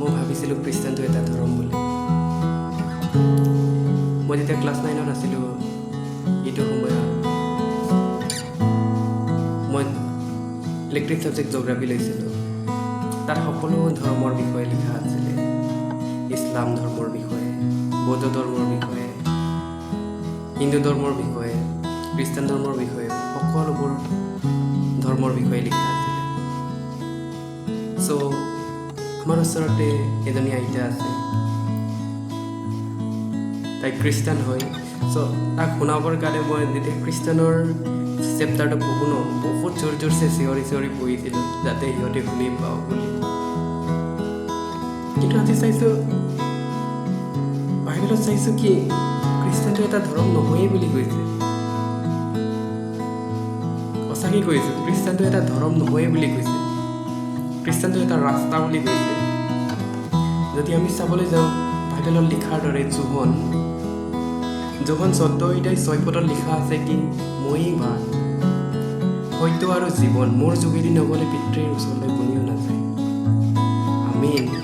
মই ভাবিছিলোঁ খ্ৰীষ্টানটো এটা ধৰ্ম বুলি। মই যেতিয়া ক্লাছ 9ত আছিলোঁ, এইটো সময়ত মই ইলেক্টিভ ছাবজেক্ট জিঅ'গ্ৰাফী লৈছিলোঁ। তাত সকলো ধৰ্মৰ বিষয়ে লিখা আছিলে। ইছলাম ধৰ্মৰ বিষয়ে, বৌদ্ধ ধৰ্মৰ বিষয়ে, হিন্দু ধৰ্মৰ বিষয়ে, খ্ৰীষ্টান ধৰ্মৰ বিষয়ে, সকলোবোৰ ধৰ্মৰ বিষয়ে লিখা আছিলে। চ' আমাৰ ওচৰতে এজনী আইতা আছে, তাই খ্ৰীষ্টান হয়। চ' তাক শুনাবৰ কাৰণে মই যেতিয়া খ্ৰীষ্টানৰ চেপ্টাৰটো পঢ়ো ন, বহুত জোৰ জোৰছে চিঞৰি পঢ়িছিলোঁ যাতে সিহঁতে শুনি পাওঁ বুলি। কিন্তু আজি চাইছোঁ, বাইবেলত চাইছোঁ কি খ্ৰীষ্টানটো এটা ধৰ্ম নহয়েই বুলি কৈছে। সঁচাকৈ কৈছোঁ, খ্ৰীষ্টানটো এটা ধৰ্ম নহয়েই বুলি কৈছে। খ্ৰীষ্টানটো এটা ৰাস্তা বুলি কৈছে। যদি আমি চাবলৈ যাওঁ, বাইবেলত লিখাৰ দৰে যোহন 14:6 লিখা আছে কি, ময়েই বাট, সত্য আৰু জীৱন, মোৰ যোগেদি নগ'লে পিতৃৰ ওচৰলৈ কোনেও নাযায়। আমেন।